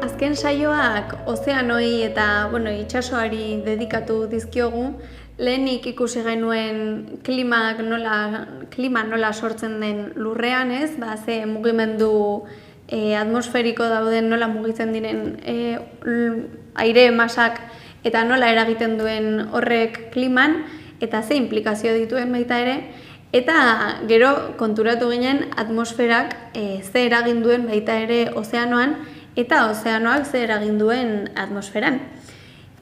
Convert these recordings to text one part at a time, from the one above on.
Azken saioak ozeanoi eta itsasoari dedikatu dizkiogu. Lehenik ikusi genuen klima nola sortzen den lurrean, ez? Ze mugimendu atmosferiko dauden, nola mugitzen diren aire masak eta nola eragiten duen horrek kliman eta ze implikazio dituen baita ere. Eta gero konturatu ginen atmosferak ze eragin duen baita ere ozeanoan eta ozeanoak ze eragin duen atmosferan.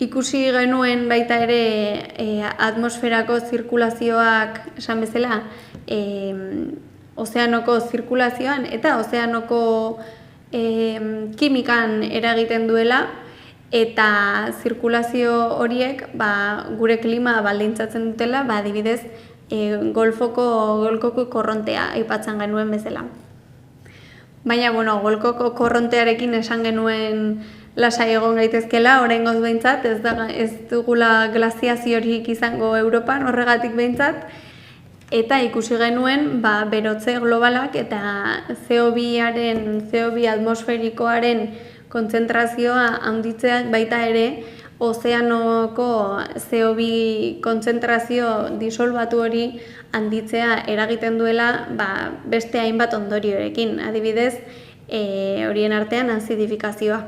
Ikusi genuen baita ere atmosferako zirkulazioak, esan bezala, ozeanoko zirkulazioan eta ozeanoko kimikan eragiten duela, eta zirkulazio horiek gure klima baldintzatzen dutela, adibidez, golkoko korrontea aipatzen genuen bezala. Baina, golkoko korrontearekin esan genuen lasai egon gaitezkela, oraingoz behintzat, ez dugula glaziaziorik izango Europan, horregatik behintzat, eta ikusi genuen berotze globalak eta CO2 atmosferikoaren kontzentrazioa handitzeak baita ere ozeanoko CO2 kontzentrazio disolbatu hori handitzea eragiten duela beste hainbat ondorioekin, adibidez, horien artean azidifikazioa.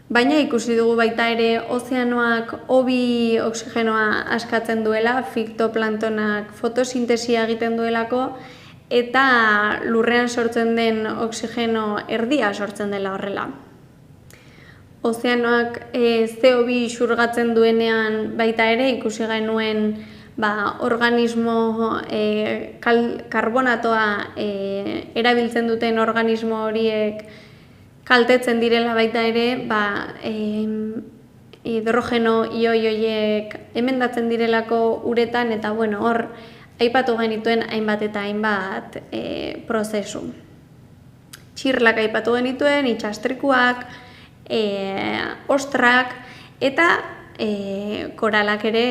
Baina ikusi dugu baita ere ozeanoak hobi oxigenoa askatzen duela, fitoplanktonak fotosintesia egiten duelako, eta lurrean sortzen den oxigeno erdia sortzen dela horrela. Ozeanoak CO2 xurgatzen duenean baita ere ikusi genuen organismo karbonatoa erabiltzen duten organismo horiek kaltetzen direla baita ere, hidrogeno ioi horiek emendatzen direlako uretan, eta hor aipatu genituen hainbat eta hainbat prozesu. Txirlak aipatu genituen, itsastrikuak, ostrak eta koralak ere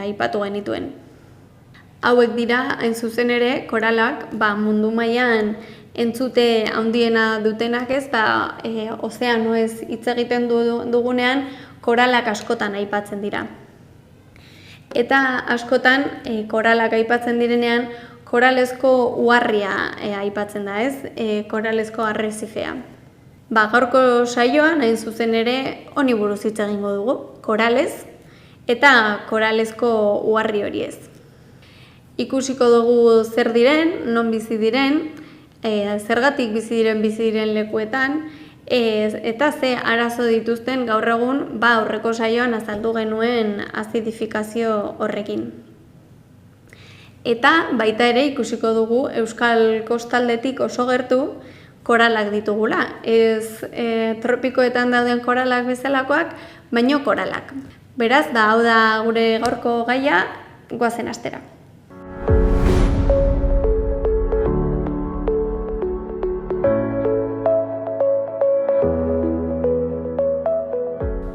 aipatu genituen. Hauek dira, hain zuzen ere, koralak mundu mailan entzute handiena dutenak, ez, ozeanoez hitz egiten dugunean koralak askotan aipatzen dira. Eta askotan koralak aipatzen direnean koralezko uharria aipatzen da, ez, koralezko arrezifea. Gaurko saioan, hain zuzen ere, honi buruz hitz egingo dugu, koralez eta koralezko uharri hori ez. Ikusiko dugu zer diren, non bizi diren, zergatik bizi diren lekuetan, eta ze arazo dituzten gaur egun aurreko saioan azaldu genuen azidifikazio horrekin. Eta baita ere ikusiko dugu Euskal kostaldetik oso gertu koralak ditugula. Ez tropikoetan dauden koralak bezalakoak, baino koralak. Beraz, hau da gure gaurko gaia, goazen astera.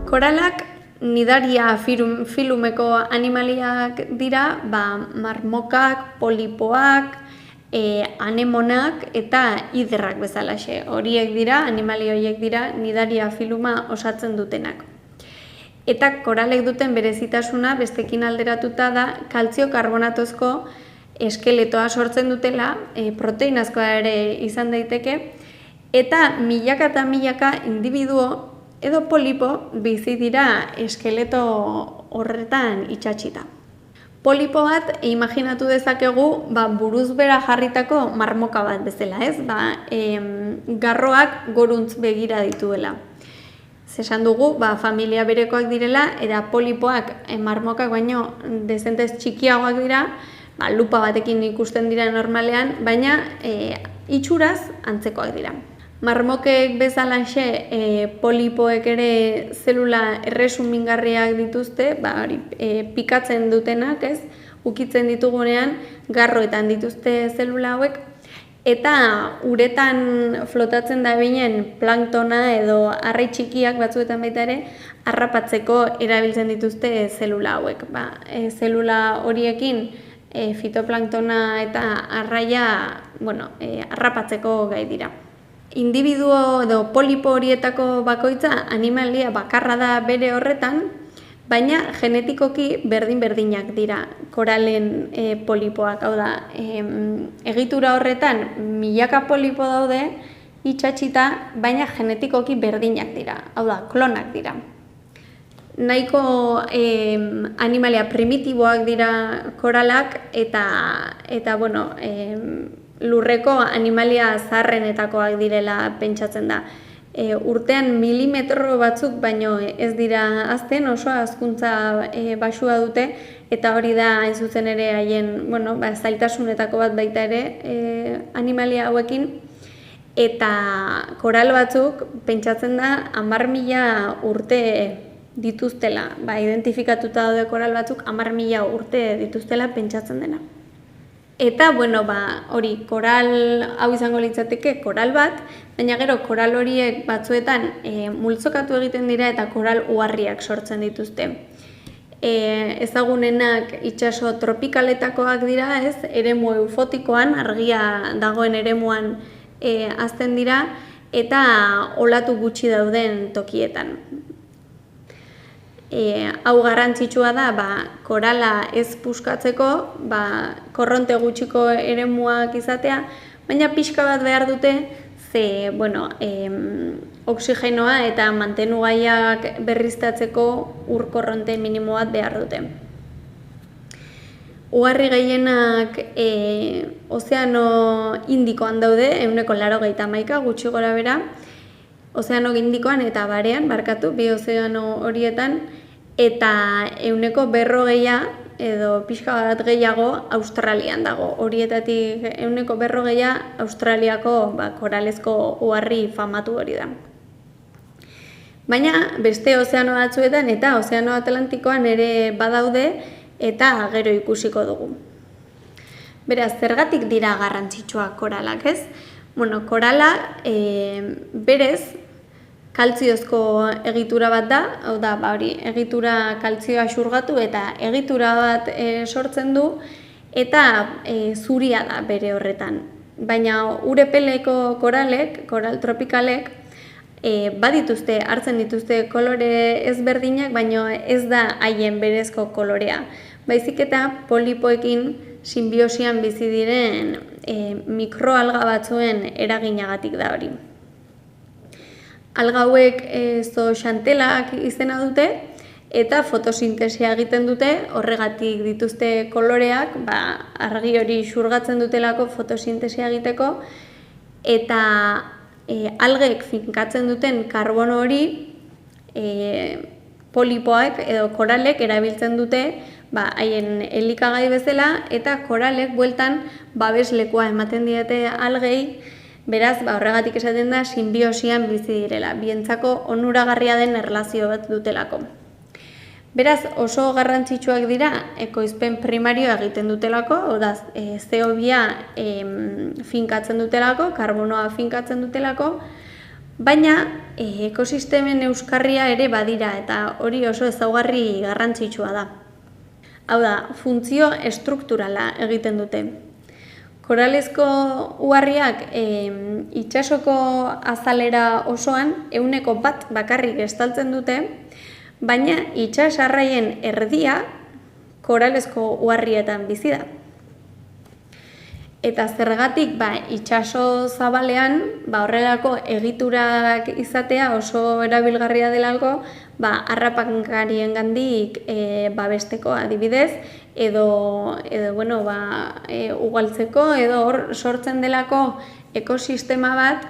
Koralak nidaria filumeko animaliak dira, marmokak, polipoak, anemonak eta hiderrak bezalaxe. Horiek dira, animali horiek dira, nidaria filuma osatzen dutenak. Eta koralek duten berezitasuna bestekin alderatuta da kaltzio karbonatozko eskeletoa sortzen dutela, proteinazkoa ere izan daiteke, eta milaka eta milaka individuo edo polipo bizi dira eskeleto horretan itsatsita. Polipo bat imaginatu dezakegu buruz bera jarritako marmoka bat bezala, ez? Garroak goruntz begira dituela. Zesan dugu, familia berekoak direla, eta polipoak marmokak baino dezentez txikiagoak dira, lupa batekin ikusten dira normalean, baina itxuraz antzekoak dira. Marmokek bezalaxe polipoek ere zelula erresumingarriak dituzte, pikatzen dutenak, ez, ukitzen ditugunean garroetan dituzte zelula hauek, eta uretan flotatzen da binen planktona edo arrai txikiak batzuetan baita ere harrapatzeko erabiltzen dituzte zelula hauek. Zelula horiekin fitoplanktona eta arraia harrapatzeko gai dira. individuo edo polipo horietako bakoitza animalia bakarra da bere horretan, baina genetikoki berdin-berdinak dira koralen polipoak. Hau da, egitura horretan milaka polipo daude itxatxita, baina genetikoki berdinak dira. Hau da, klonak dira. Nahiko animalia primitiboak dira koralak eta bueno, lurreko animalia zaharrenetakoak direla pentsatzen da. Urtean milimetro batzuk baino ez dira hazten, oso hazkuntza baxua dute, eta hori da hain zuzen ere haien, bueno, zailtasunetako bat baita ere animalia hauekin, eta koral batzuk pentsatzen da 10.000 urte dituztela, identifikatuta daude koral batzuk 10.000 urte dituztela pentsatzen dena. Eta, bueno, hori, koral hau izango litzateke koral bat, baina gero koral horiek batzuetan multzokatu egiten dira eta koral uharriak sortzen dituzte. Ezagunenak itsaso tropikaletakoak dira, ez? Eremu eufotikoan, argia dagoen eremuan hazten dira, eta olatu gutxi dauden tokietan. Hau garrantzitsua da, korala ez puskatzeko, korronte gutxiko eremuak izatea, baina pixka bat behar dute, ze, bueno, oxigenoa eta mantenugaiak berriztatzeko ur korronte minimo bat behar dute. Uharri gehienak Ozeano Indikoan daude, 181 gutxi gora bera, Ozeano Indikoan eta Barean, bi ozeano horietan, eta 140 edo pixka bat gehiago Australian dago. Horietatik 140 Australiako koralezko uharri famatu hori da. Baina beste ozeano batzuetan eta Ozeano Atlantikoan ere badaude eta gero ikusiko dugu. Beraz, zergatik dira garrantzitsuak koralak, ez? Bueno, korala berez kaltziozko egitura bat da, hau da, egitura kaltzioa xurgatu eta egitura bat sortzen du, eta zuria da bere horretan. Baina urepeleko koralek, koral tropikalek, badituzte, hartzen dituzte kolore ezberdinak, baina ez da haien berezko kolorea. Baizik eta polipoekin sinbiosian bizi diren mikroalga batzuen eraginagatik da hori. Alga hauek zooxantelak izena dute eta fotosintesia egiten dute, horregatik dituzte koloreak, argi hori xurgatzen dutelako fotosintesia egiteko, eta algek finkatzen duten karbono hori polipoak edo koralek erabiltzen dute haien elikagai bezala, eta koralek bueltan babeslekoa ematen diete algei. Beraz, horregatik esaten da sinbiosian bizi direla, bientzako onuragarria den erlazio bat dutelako. Beraz, oso garrantzitsuak dira ekoizpen primarioa egiten dutelako, oda CO2 finkatzen dutelako, karbonoa finkatzen dutelako, baina ekosistemen euskarria ere badira, eta hori oso ezaugarri garrantzitsua da. Hau da, funtzio estrukturala egiten dute. Koralezko uharriak itsasoko azalera osoan 1% bakarrik estaltzen dute, baina itsas arraien erdia koralezko uharrietan bizi da. Eta zergatik itsaso zabalean horrelako egiturak izatea oso erabilgarria delako harrapakariengandik babesteko adibidez, edo ugaltzeko, edo hor sortzen delako ekosistema bat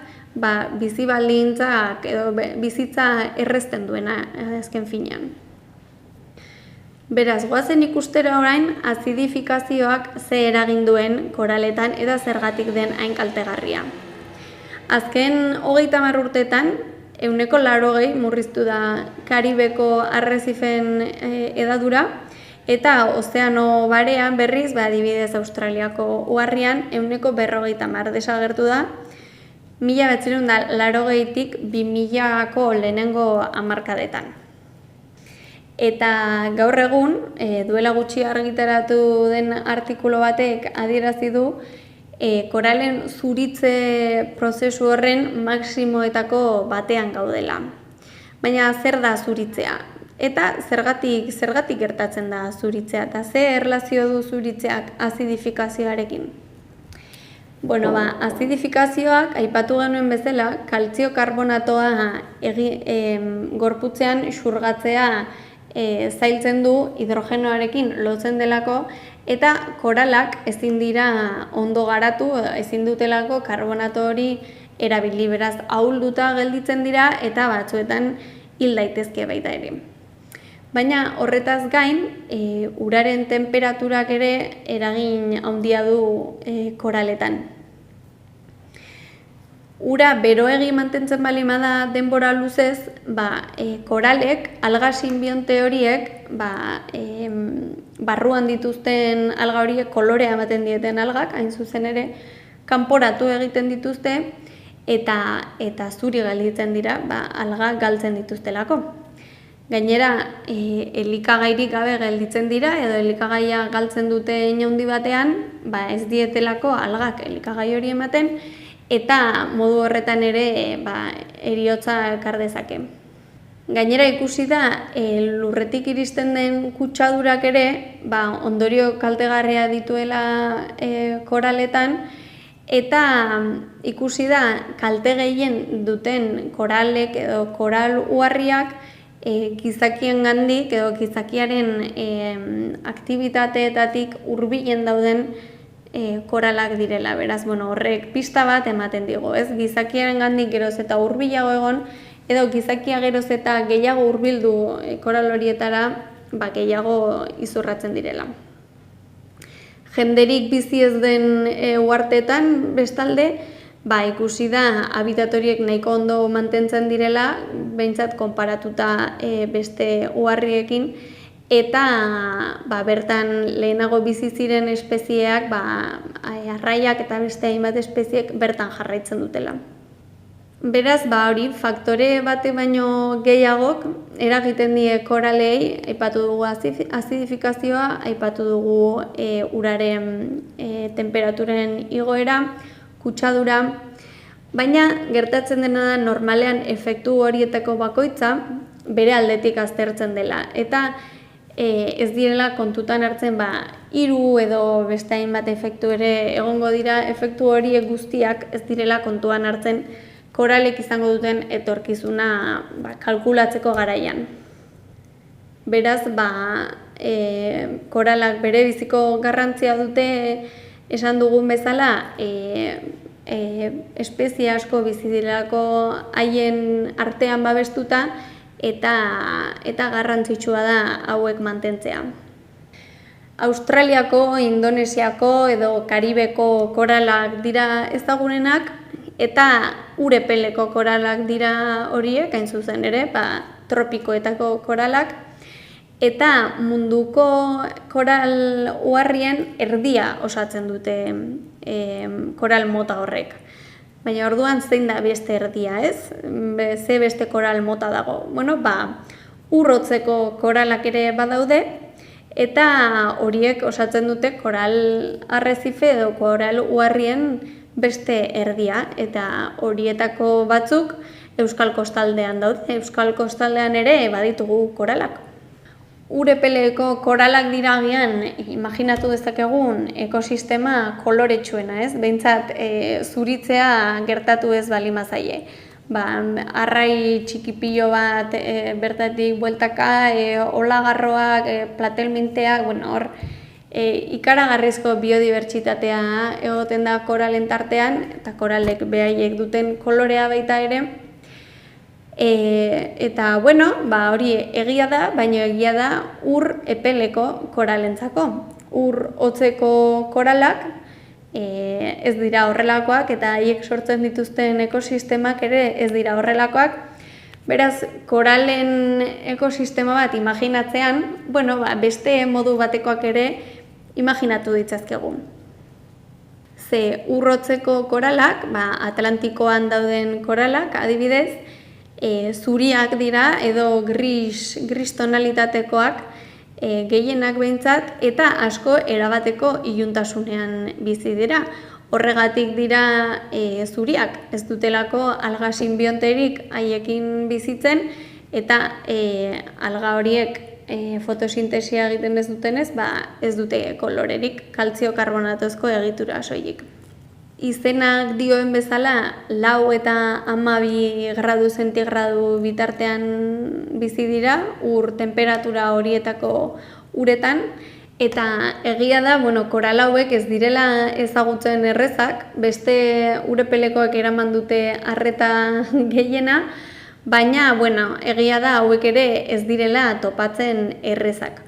bizi baldintzak edo bizitza errezten duena azken finean. Beraz, goazen ikustera orain azidifikazioak ze eragin duen koraletan eta zergatik den hain kaltegarria. Azken 30 urteetan 180 murriztu da Karibeko arrezifen hedadura, eta Ozeano Barean berriz, adibidez Australiako uharrian 150 desagertu da, 1980tik 2000ko lehenengo hamarkadetan. Eta gaur egun, duela gutxi argitaratu den artikulu batek adierazi du, koralen zuritze prozesu horren maksimoetako batean gaudela. Baina zer da zuritzea? Eta zergatik gertatzen da zuritzea? Eta ze erlazio du zuritzeak azidifikazioarekin? Bueno, azidifikazioak, aipatu genuen bezala, kaltzio karbonatoa gorputzean xurgatzea zailtzen du hidrogenoarekin lotzen delako, eta koralak ezin dira ondo garatu, ezin dutelako karbonato hori erabili, beraz ahulduta gelditzen dira eta batzuetan hil daitezke baita ere. Baina horretaz gain, uraren temperaturak ere eragin handia du koraletan. Ura beroegi mantentzen baldin bada denbora luzez, koralek, alga sinbionte horiek, barruan dituzten alga horiek kolorea ematen dieten algak, hain zuzen ere, kanporatu egiten dituzte, eta zuri gelditzen dira, alga galtzen dituztelako. Gainera, elikagairik gabe gelditzen dira, edo elikagaia galtzen dute handi batean, ez dietelako algak elikagai hori ematen, eta modu horretan ere heriotza ekar dezake. Gainera ikusi da, lurretik iristen den kutsadurak ere, ondorio kaltegarria dituela koraletan, eta ikusi da, kalte gehien duten koralek edo koral uharriak gizakien gandik edo gizakiaren aktibitateetatik hurbilen dauden koralak direla. Beraz, horrek pista bat ematen digu, ez? Gizakiaren gandik geroz eta hurbilago egon, edo gizakia geroz eta gehiago hurbildu koral horietara, gehiago izurratzen direla. Jenderik bizi ez den uharteetan bestalde, ikusi da habitat horiek nahiko ondo mantentzen direla, behintzat konparatuta beste uharriekin, eta bertan lehenago bizi ziren espezieak, arraiak eta beste hainbat espeziek bertan jarraitzen dutela. Beraz, hori faktore bate baino gehiagok eragiten die koralei, aipatu dugu azidifikazioa, aipatu dugu uraren temperaturen igoera, kutsadura, baina gertatzen dena da normalean efektu horietako bakoitza bere aldetik aztertzen dela. Eta ez direla kontutan hartzen 3 edo beste hainbat efektu ere egongo dira, efektu horiek guztiak ez direla kontuan hartzen koralek izango duten etorkizuna kalkulatzeko garaian. Beraz, koralak bere biziko garrantzia dute esan dugun bezala, espezie asko bizi direlako haien artean babestuta eta garrantzitsua da hauek mantentzea. Australiako, Indonesiako edo Karibeko koralak dira ezagunenak, eta urepeleko koralak dira horiek, hain zuzen ere, tropikoetako koralak, eta munduko koral uharrien erdia osatzen dute koral mota horrek. Baina orduan zein da beste erdia, ez? Ze beste koral mota dago? Urrotzeko koralak ere badaude, eta horiek osatzen dute koral arrezife edo koral uharrien beste erdia, eta horietako batzuk Euskal Kostaldean daude. Euskal Kostaldean ere baditugu koralak. Urepeleko koralak dira agian, imaginatu dezakegun ekosistema koloretsuena, ez? Behintzat, zuritzea gertatu ez baldin bazaie. Arrai txikipillo bat bertatik bueltaka, olagarroak, platelminteak, hor, ikaragarrizko biodibertsitatea egoten da koralen tartean, eta koralek behaiek duten kolorea baita ere. Eta, hori egia da, baina egia da ur epeleko koralentzako. Ur hotzeko koralak ez dira horrelakoak, eta haiek sortzen dituzten ekosistemak ere ez dira horrelakoak. Beraz, koralen ekosistema bat imaginatzean, beste modu batekoak ere imaginatu ditzazkegu. Ze urrotzeko koralak, Atlantikoan dauden koralak, adibidez, zuriak dira edo gris tonalitatekoak gehienak behintzat, eta asko erabateko iluntasunean bizi dira. Horregatik dira zuriak, ez dutelako alga sinbionterik haiekin bizitzen, eta alga horiek fotosintesia egiten ez dutenez, ez dute kolorerik, kaltzio karbonatozko egitura soilik. Izenak dioen bezala, 4 eta 12 gradu zentigradu bitartean bizi dira, ur temperatura horietako uretan, eta egia da, koral hauek ez direla ezagutzen errezak, beste urepelekoek eraman dute arreta gehiena, baina, egia da hauek ere ez direla topatzen errezak.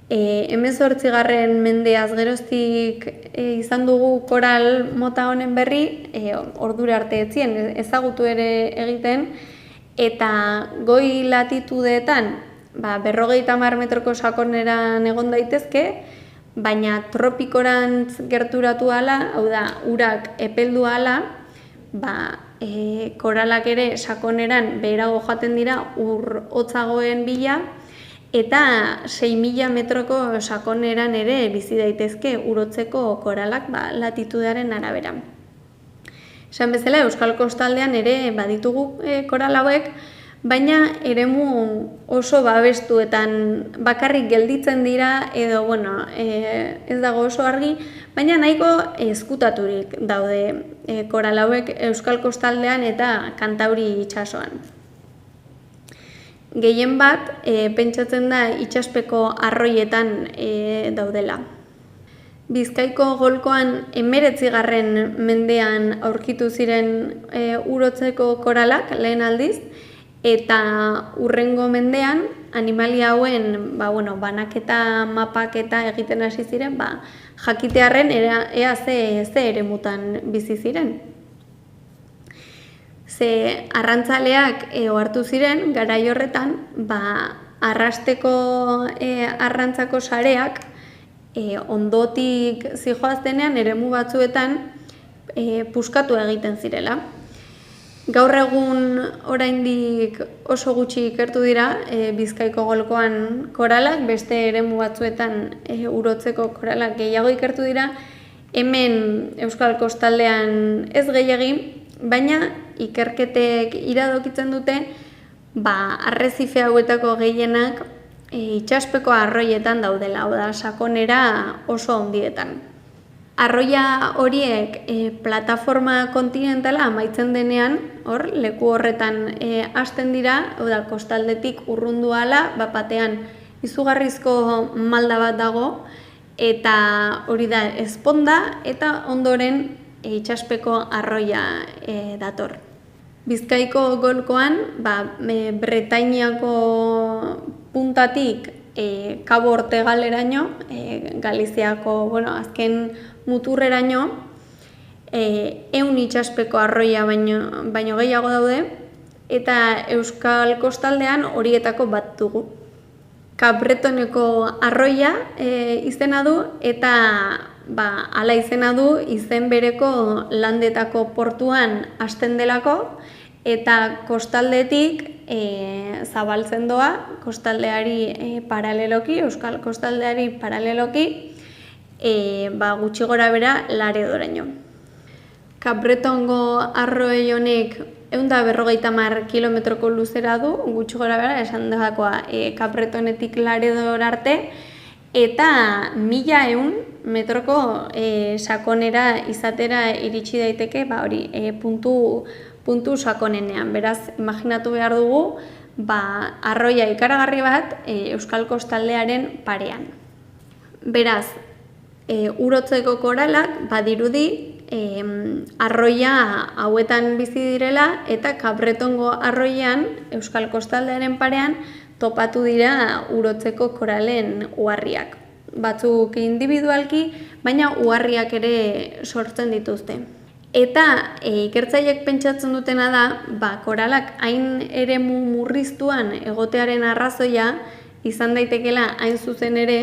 18. mendeaz geroztik izan dugu koral mota honen berri, ordura arte etzien ezagutu ere egiten, eta goi latitudeetan 50 metroko sakoneran egon daitezke, baina tropikorantz gerturatu ahala, hau da, urak epeldu ahala, koralak ere sakoneran beherago joaten dira ur hotzagoen bila, eta 6.000 metroko sakoneran ere bizi daitezke urotzeko koralak latitudearen arabera. Esan bezala, Euskal Kostaldean ere baditugu koral hauek, baina eremu oso babestuetan bakarrik gelditzen dira, edo ez dago oso argi, baina nahiko ezkutaturik daude koral hauek Euskal Kostaldean eta Kantauri itsasoan. Gehien bat, pentsatzen da itsaspeko arroietan daudela. Bizkaiko golkoan 19. mendean aurkitu ziren urotzeko koralak lehen aldiz, eta hurrengo mendean animalia hauen banaketa mapaketa egiten hasi ziren, jakitearren ea ze eremutan bizi ziren. Ze arrantzaleak ohartu ziren, garai horretan, arrasteko arrantzako sareak ondotik zijoaztenean eremu batzuetan puskatu egiten zirela. Gaur egun oraindik oso gutxi ikertu dira Bizkaiko golkoan koralak, beste eremu batzuetan urotzeko koralak gehiago ikertu dira, hemen Euskal Kostaldean ez gehiegi, baina ikerketek iradokitzen dute, arrezife hauetako gehienak itsaspeko arroietan daudela, oda sakonera oso handietan. Arroia horiek plataforma kontinentala amaitzen denean, leku horretan hasten dira, oda kostaldetik urrundu ahala, batean izugarrizko malda bat dago, eta hori da ezponda, eta ondoren itsaspeko arroia dator. Bizkaiko golkoan, Bretainiako puntatik Kabo Ortegaleraino, Galiziako, azken muturreraino, 100 itsaspeko arroia baino gehiago daude, eta Euskal Kostaldean horietako bat dugu. Kabretoneko arroia izena du, eta hala izena du izen bereko landetako portuan hasten delako, eta kostaldetik zabaltzen doa, kostaldeari paraleloki, Euskal Kostaldeari paraleloki, gutxi gora bera Laredoraino. Kabretongo arroi honek 150 kilometroko luzera du, gutxi gora bera, esan dagoa Kabretonetik Laredor arte, eta 1100 metroko sakonera izatera iritsi daiteke, puntu sakonenean. Beraz, imaginatu behar dugu, arroia ikaragarri bat Euskal Kostaldearen parean. Beraz, urotzeko koralak badirudi arroia hauetan bizi direla, eta Kabretongo arroian Euskal Kostaldearen parean topatu dira urotzeko koralen uharriak. Batzuk individualki, baina uharriak ere sortzen dituzte. Eta ikertzaileek pentsatzen dutena da, koralak hain eremu murriztuan egotearen arrazoia izan daitekela hain zuzen ere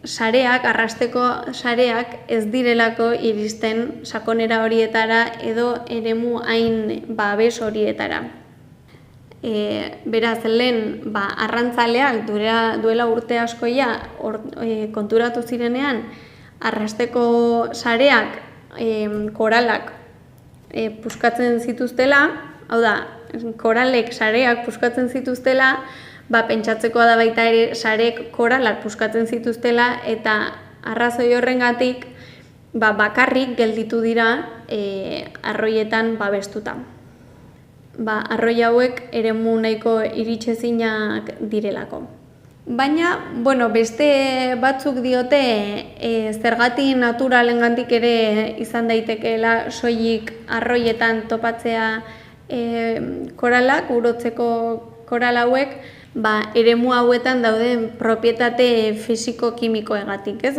sareak, arrasteko sareak ez direlako iristen sakonera horietara edo eremu hain babes horietara. Beraz, lehen arrantzaleak duela urte askoia konturatu zirenean arrasteko sareak koralak puskatzen zituztela, hau da, koralek sareak puskatzen zituztela, pentsatzekoa da baita ere sarek koralak puskatzen zituztela, eta arrazoi horrengatik bakarrik gelditu dira arroietan babestuta. Arroi hauek eremu nahiko iritsezinak direlako. Baina, beste batzuk diote zergatik naturalengandik ere izan daitekeela soilik arroietan topatzea koralak, urotzeko koral hauek, eremu hauetan dauden propietate fisiko-kimikoegatik, ez?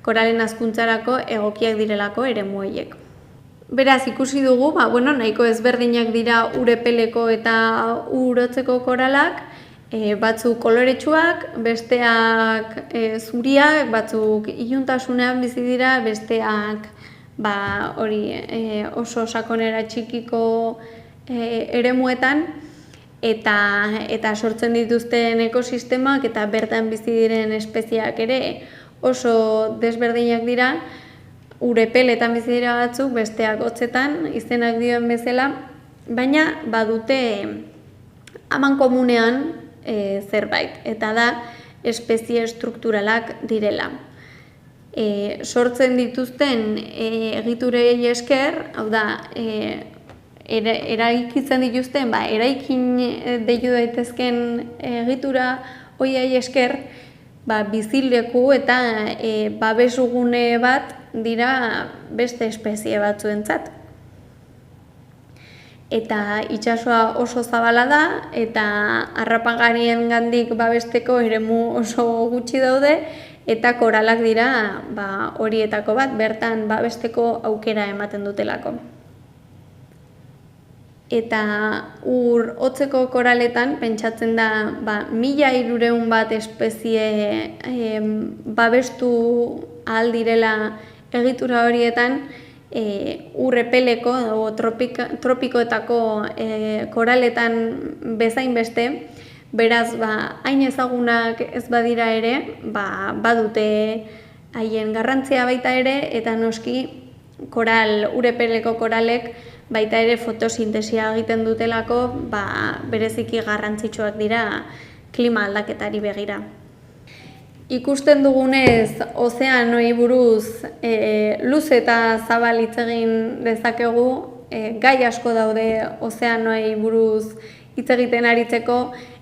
Koralen hazkuntzarako egokiak direlako eremu horiek. Beraz, ikusi dugu, nahiko ezberdinak dira urepeleko eta urotzeko koralak, batzuk koloretsuak, besteak zuriak, batzuk iluntasunean bizi dira, besteak oso sakonera txikiko eremuetan, eta sortzen dituzten ekosistemak eta bertan bizi diren espeziak ere oso desberdinak dira, urepeletan bizi dira batzuk, besteak hotzetan, izenak dioen bezala, baina badute aman komunean zerbait, eta da espezie estrukturalak direla. Sortzen dituzten egiturei esker, hau da, eraikitzen dituzten, eraikin deitu daitezken egitura horiei esker, bizileku eta babesugune bat dira beste espezie batzuentzat. Eta itsasoa oso zabala da, eta harrapagariengandik babesteko eremu oso gutxi daude, eta koralak dira horietako bat, bertan babesteko aukera ematen dutelako. Eta hotzeko koraletan pentsatzen da 1300 bat espezie babestu ahal direla egitura horietan, urrepeleko o tropikoetako koraletan bezain beste, beraz hain ezagunak ez badira ere, badute haien garrantzia baita ere, eta noski urrepeleko koralek baita ere fotosintesia egiten dutelako, bereziki garrantzitsuak dira klima aldaketari begira. Ikusten dugunez, ozeanoi buruz luze eta zabal hitz egin dezakegu, gai asko daude ozeanoi buruz hitz egiten aritzeko,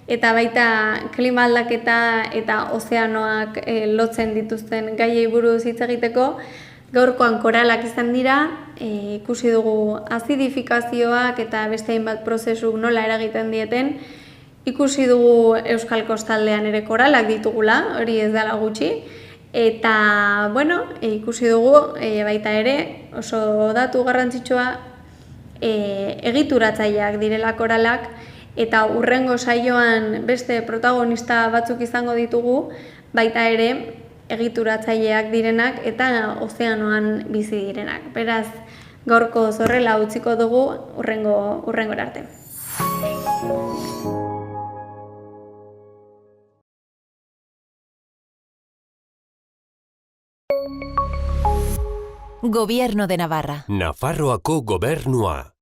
eta baita klima aldaketa eta ozeanoak lotzen dituzten gaiei buruz hitz egiteko. Gaurkoan koralak izan dira, ikusi dugu azidifikazioak eta beste hainbat prozesuk nola eragiten dieten, ikusi dugu Euskal Kostaldean ere koralak ditugula, hori ez dela gutxi, eta, ikusi dugu baita ere oso datu garrantzitsua egituratzaileak direla koralak, eta hurrengo saioan beste protagonista batzuk izango ditugu, baita ere egituratzaileak direnak eta ozeanoan bizi direnak. Beraz, gaurko horrela utziko dugu hurrengora arte. Gobierno de Navarra. Nafarroako gobernua.